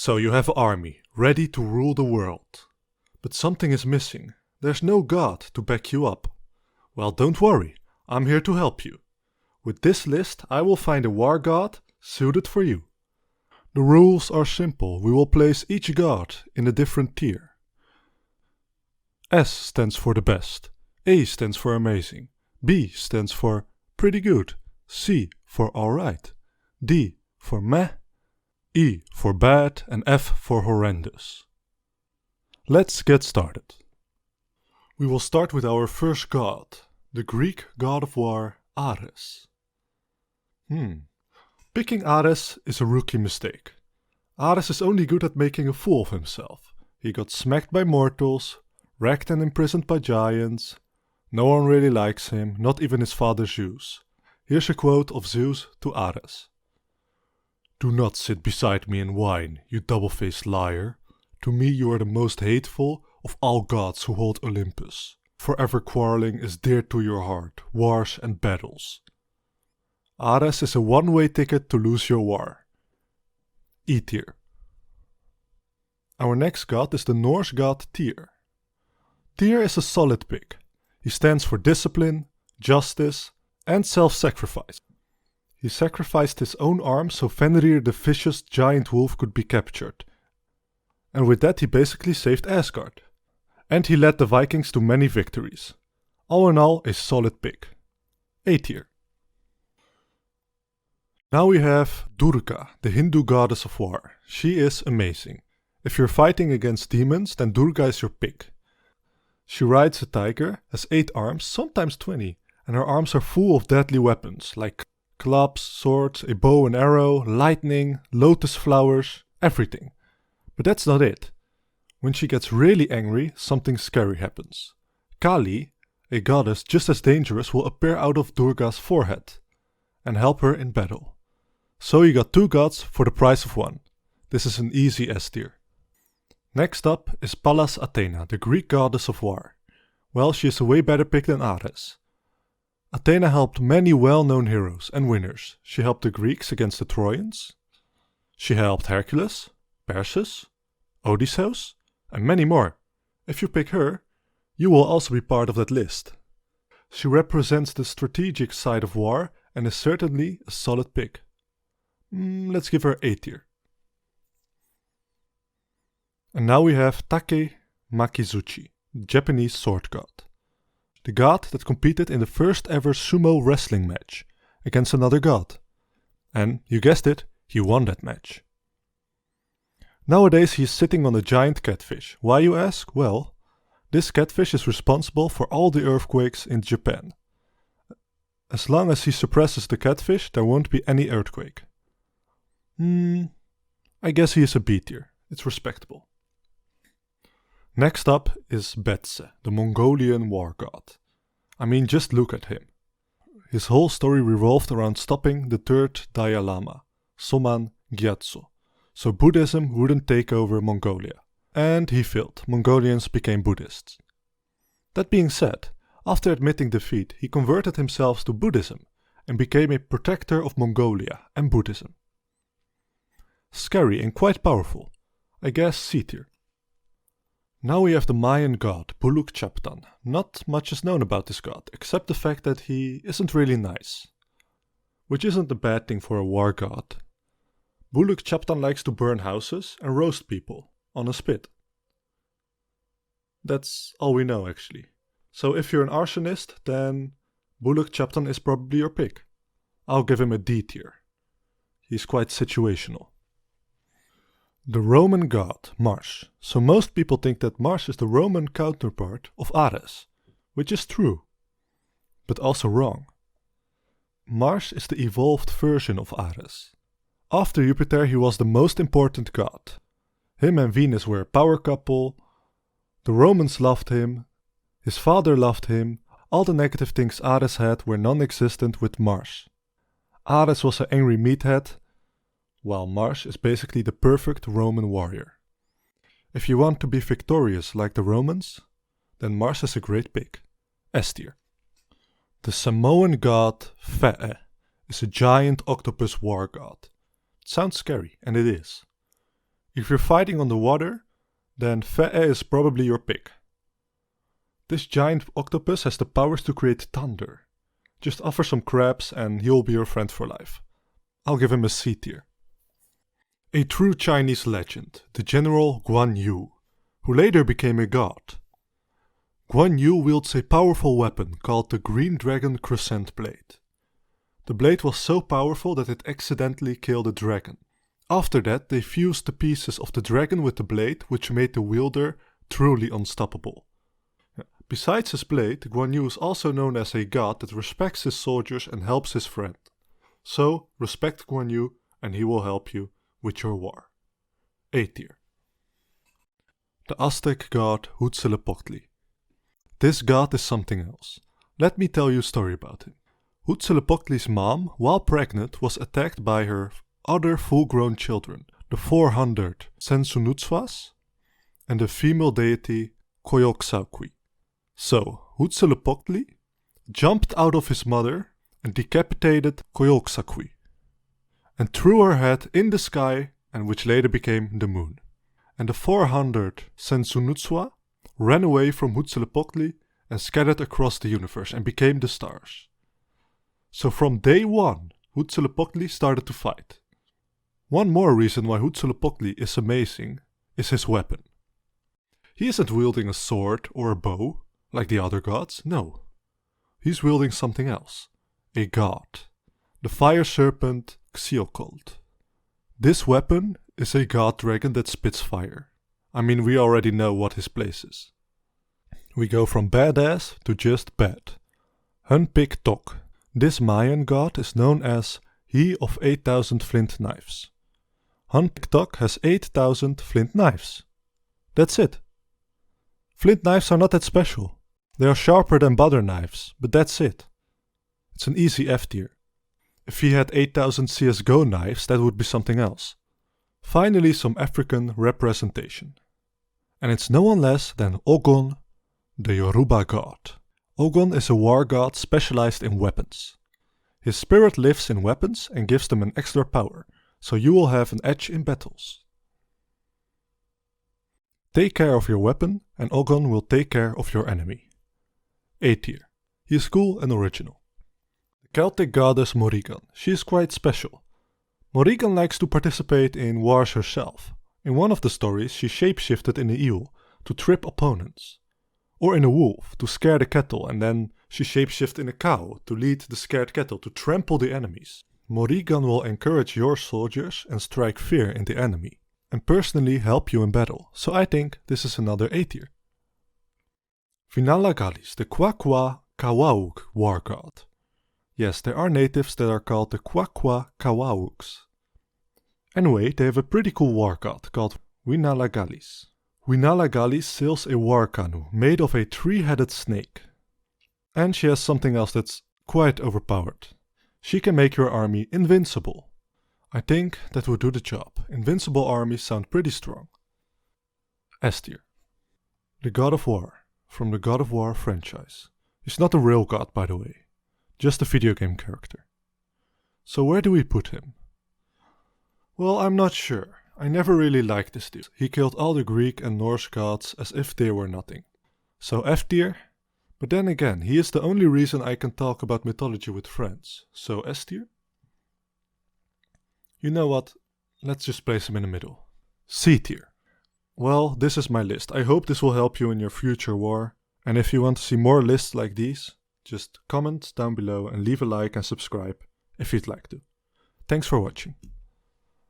So you have an army, ready to rule the world. But something is missing. There's no god to back you up. Well, don't worry, I'm here to help you. With this list, I will find a war god suited for you. The rules are simple. We will place each god in a different tier. S stands for the best. A stands for amazing. B stands for pretty good. C for alright. D for meh. E for bad and F for horrendous. Let's get started. We will start with our first god, the Greek god of war, Ares. Picking Ares is a rookie mistake. Ares is only good at making a fool of himself. He got smacked by mortals, wrecked and imprisoned by giants. No one really likes him, not even his father Zeus. Here's a quote of Zeus to Ares. "Do not sit beside me and whine, you double-faced liar. To me you are the most hateful of all gods who hold Olympus. Forever quarreling is dear to your heart, wars and battles." Ares is a one-way ticket to lose your war. E tier. Our next god is the Norse god Tyr. Tyr is a solid pick. He stands for discipline, justice, and self-sacrifice. He sacrificed his own arm so Fenrir the vicious giant wolf could be captured. And with that he basically saved Asgard. And he led the Vikings to many victories. All in all, a solid pick. A tier. Now we have Durga, the Hindu goddess of war. She is amazing. If you're fighting against demons, then Durga is your pick. She rides a tiger, has 8 arms, sometimes 20, and her arms are full of deadly weapons like clubs, swords, a bow and arrow, lightning, lotus flowers, everything. But that's not it. When she gets really angry, something scary happens. Kali, a goddess just as dangerous, will appear out of Durga's forehead and help her in battle. So you got 2 gods for the price of 1. This is an easy S tier. Next up is Pallas Athena, the Greek goddess of war. Well, she is a way better pick than Ares. Athena helped many well-known heroes and winners. She helped the Greeks against the Trojans. She helped Hercules, Perseus, Odysseus, and many more. If you pick her, you will also be part of that list. She represents the strategic side of war and is certainly a solid pick. Let's give her A tier. And now we have Take Makizuchi, the Japanese sword god. The god that competed in the first ever sumo wrestling match against another god. And, you guessed it, he won that match. Nowadays he is sitting on a giant catfish. Why, you ask? Well, this catfish is responsible for all the earthquakes in Japan. As long as he suppresses the catfish, there won't be any earthquake. I guess he is a B tier. It's respectable. Next up is Betse, the Mongolian war god. I mean, just look at him. His whole story revolved around stopping the 3rd Dalai Lama, Soman Gyatso, so Buddhism wouldn't take over Mongolia. And he failed. Mongolians became Buddhists. That being said, after admitting defeat, he converted himself to Buddhism and became a protector of Mongolia and Buddhism. Scary and quite powerful. I guess C tier. Now we have the Mayan god, Buluk Chaptan. Not much is known about this god, except the fact that he isn't really nice. Which isn't a bad thing for a war god. Buluk Chaptan likes to burn houses and roast people on a spit. That's all we know actually. So if you're an arsonist, then Buluk Chaptan is probably your pick. I'll give him a D tier. He's quite situational. The Roman god, Mars. So most people think that Mars is the Roman counterpart of Ares, which is true, but also wrong. Mars is the evolved version of Ares. After Jupiter he was the most important god. Him and Venus were a power couple, the Romans loved him, his father loved him, all the negative things Ares had were non-existent with Mars. Ares was an angry meathead, while Mars is basically the perfect Roman warrior. If you want to be victorious like the Romans, then Mars is a great pick. S tier. The Samoan god Fe'e is a giant octopus war god. It sounds scary, and it is. If you're fighting on the water, then Fe'e is probably your pick. This giant octopus has the powers to create thunder. Just offer some crabs and he'll be your friend for life. I'll give him a C tier. A true Chinese legend, the General Guan Yu, who later became a god. Guan Yu wields a powerful weapon called the Green Dragon Crescent Blade. The blade was so powerful that it accidentally killed a dragon. After that, they fused the pieces of the dragon with the blade, which made the wielder truly unstoppable. Besides his blade, Guan Yu is also known as a god that respects his soldiers and helps his friend. So, respect Guan Yu and he will help you with your war. A tier. The Aztec god Huitzilopochtli. This god is something else. Let me tell you a story about him. Huitzilopochtli's mom, while pregnant, was attacked by her other full-grown children, the 400 Sensunutswas and the female deity kwakwaawk'kwa. So, Huitzilopochtli jumped out of his mother and decapitated kwakwaawk'kwa and threw her head in the sky, and which later became the moon. And the 400 Sensunutswa ran away from Huitzilopochtli and scattered across the universe and became the stars. So from day one, Huitzilopochtli started to fight. One more reason why Huitzilopochtli is amazing is his weapon. He isn't wielding a sword or a bow like the other gods, no. He's wielding something else, a god, the fire serpent Xiocult. This weapon is a god dragon that spits fire. I mean, we already know what his place is. We go from badass to just bad. Hunpik Tok. This Mayan god is known as He of 8,000 flint knives. Hunpik Tok has 8,000 flint knives. That's it. Flint knives are not that special. They are sharper than butter knives, but that's it. It's an easy F tier. If he had 8,000 CSGO knives, that would be something else. Finally, some African representation. And it's no one less than Ogun, the Yoruba god. Ogun is a war god specialized in weapons. His spirit lives in weapons and gives them an extra power, so you will have an edge in battles. Take care of your weapon and Ogun will take care of your enemy. A tier. He is cool and original. The Celtic goddess Morrigan. She is quite special. Morrigan likes to participate in wars herself. In one of the stories she shapeshifted in a eel to trip opponents. Or in a wolf to scare the cattle, and then she shapeshifted in a cow to lead the scared cattle to trample the enemies. Morrigan will encourage your soldiers and strike fear in the enemy, and personally help you in battle, so I think this is another A tier. Vinalagalis, the kwakwaawk'kwa war god. Yes, there are natives that are called the kwakwaawk'kwaks. Anyway, they have a pretty cool war god called Vinalagalis. Vinalagalis sails a war canoe made of a 3-headed snake. And she has something else that's quite overpowered. She can make your army invincible. I think that would do the job. Invincible armies sound pretty strong. S tier. The God of War, from the God of War franchise. He's not a real god, by the way. Just a video game character. So where do we put him? Well, I'm not sure. I never really liked this dude. He killed all the Greek and Norse gods as if they were nothing. So F tier? But then again, he is the only reason I can talk about mythology with friends. So S tier? You know what? Let's just place him in the middle. C tier. Well, this is my list. I hope this will help you in your future war. And if you want to see more lists like these, just comment down below and leave a like and subscribe if you'd like to. Thanks for watching.